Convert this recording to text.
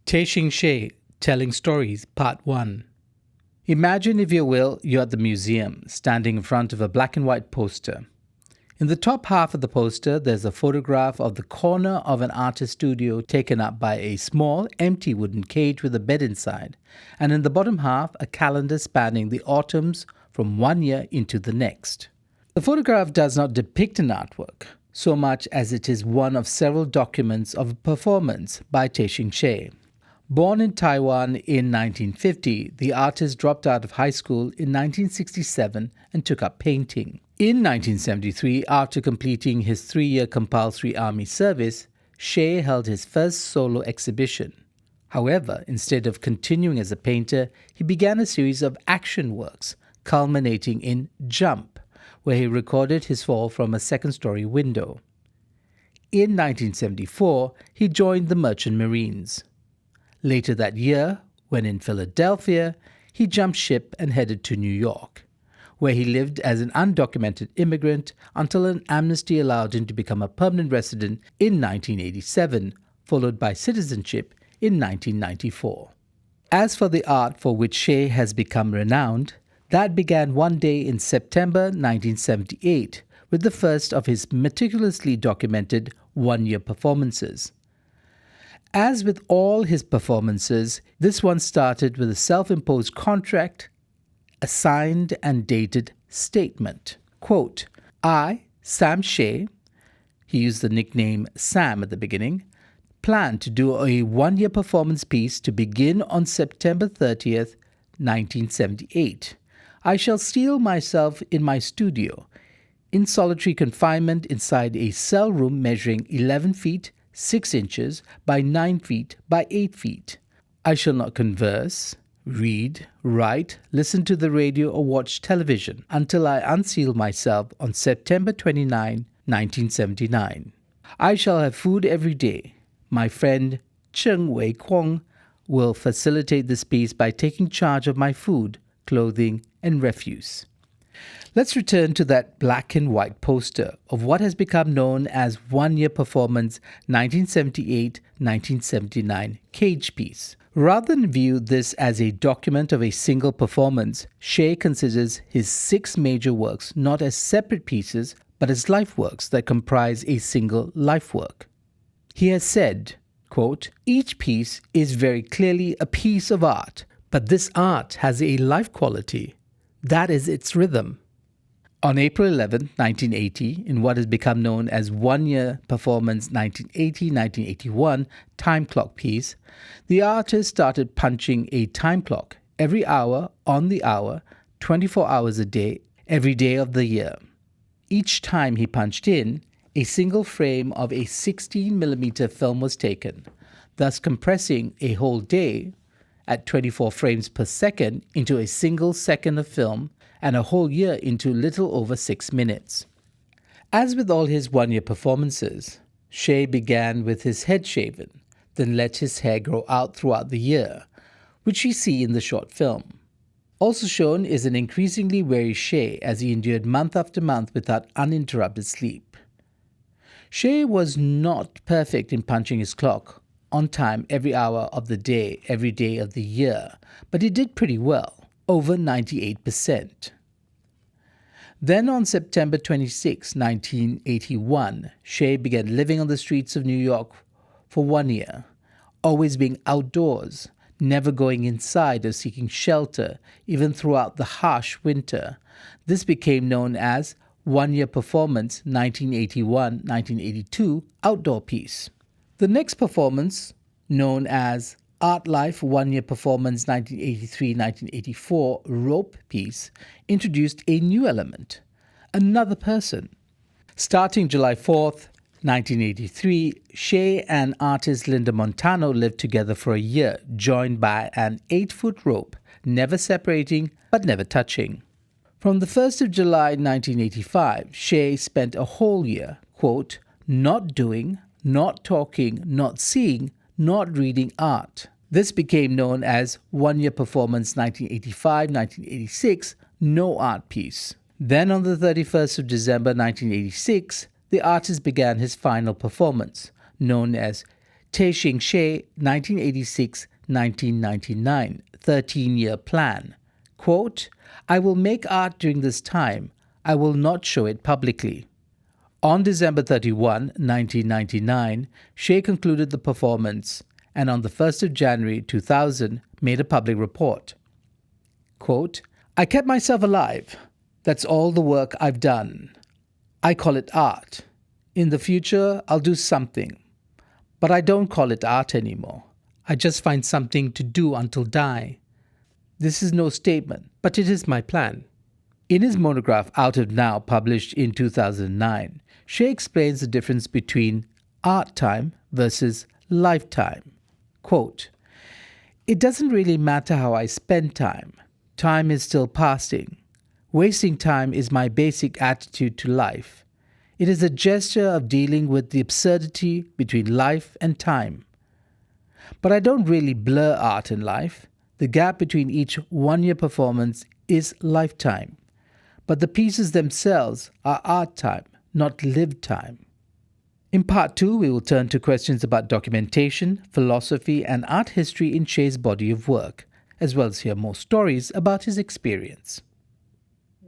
Tehching Hsieh, Telling Stories, Part 1. Imagine, if you will, you're at the museum, standing in front of a black and white poster. In the top half of the poster, there's a photograph of the corner of an artist studio taken up by a small, empty wooden cage with a bed inside, and in the bottom half, a calendar spanning the autumns from one year into the next. The photograph does not depict an artwork, so much as it is one of several documents of a performance by Tehching Hsieh. Born in Taiwan in 1950, the artist dropped out of high school in 1967 and took up painting. In 1973, after completing his 3-year compulsory army service, Hsieh held his first solo exhibition. However, instead of continuing as a painter, he began a series of action works, culminating in Jump, where he recorded his fall from a second-story window. In 1974, he joined the Merchant Marines. Later that year, when in Philadelphia, he jumped ship and headed to New York, where he lived as an undocumented immigrant until an amnesty allowed him to become a permanent resident in 1987, followed by citizenship in 1994. As for the art for which Hsieh has become renowned, that began one day in September 1978 with the first of his meticulously documented one-year performances. As with all his performances, this one started with a self-imposed contract, a signed and dated statement. Quote, I, Sam Hsieh, he used the nickname Sam at the beginning, plan to do a one-year performance piece to begin on September 30th, 1978. I shall seal myself in my studio, in solitary confinement inside a cell room measuring 11 feet 6 inches by 9 feet by 8 feet. I shall not converse, read, write, listen to the radio or watch television until I unseal myself on September 29, 1979. I shall have food every day. My friend 𝗔𝗍𝘁𝘁 will facilitate this piece by taking charge of my food, clothing, and refuse. Let's return to that black and white poster of what has become known as One-Year Performance 1978-1979 cage piece. Rather than view this as a document of a single performance, Hsieh considers his 6 major works not as separate pieces, but as life works that comprise a single life work. He has said, quote, each piece is very clearly a piece of art, but this art has a life quality. That is its rhythm. On April 11, 1980, in what has become known as One-Year Performance 1980-1981 time clock piece, the artist started punching a time clock every hour on the hour, 24 hours a day, every day of the year. Each time he punched in, a single frame of a 16mm film was taken, thus compressing a whole day at 24 frames per second into a single second of film and a whole year into little over 6 minutes. As with all his one-year performances, Hsieh began with his head shaven, then let his hair grow out throughout the year, which we see in the short film. Also shown is an increasingly weary Hsieh as he endured month after month without uninterrupted sleep. Hsieh was not perfect in punching his clock on time every hour of the day, every day of the year, but he did pretty well, over 98%. Then on September 26, 1981, Hsieh began living on the streets of New York for 1 year, always being outdoors, never going inside or seeking shelter, even throughout the harsh winter. This became known as One-Year Performance 1981-1982 outdoor piece. The next performance, known as Art Life One-Year Performance 1983-1984 rope piece, introduced a new element, another person. Starting July 4th, 1983, Hsieh and artist Linda Montano lived together for a year, joined by an 8-foot rope, never separating but never touching. From the 1st of July 1985, Hsieh spent a whole year, quote, not doing, not talking, not seeing, not reading art. This became known as One-Year Performance 1985-1986 no art piece. Then on the 31st of December 1986, the artist began his final performance, known as Tehching Hsieh, 1986-1999, 13-year plan. Quote, I will make art during this time. I will not show it publicly. On December 31, 1999, Hsieh concluded the performance and on the 1st of January 2000 made a public report. Quote, I kept myself alive. That's all the work I've done. I call it art. In the future, I'll do something. But I don't call it art anymore. I just find something to do until die. This is no statement, but it is my plan. In his monograph Out of Now, published in 2009, Hsieh explains the difference between art time versus lifetime. Quote, it doesn't really matter how I spend time. Time is still passing. Wasting time is my basic attitude to life. It is a gesture of dealing with the absurdity between life and time. But I don't really blur art and life. The gap between each one-year performance is lifetime. But the pieces themselves are art time, not lived time. In part 2, we will turn to questions about documentation, philosophy, and art history in Hsieh's body of work, as well as hear more stories about his experience.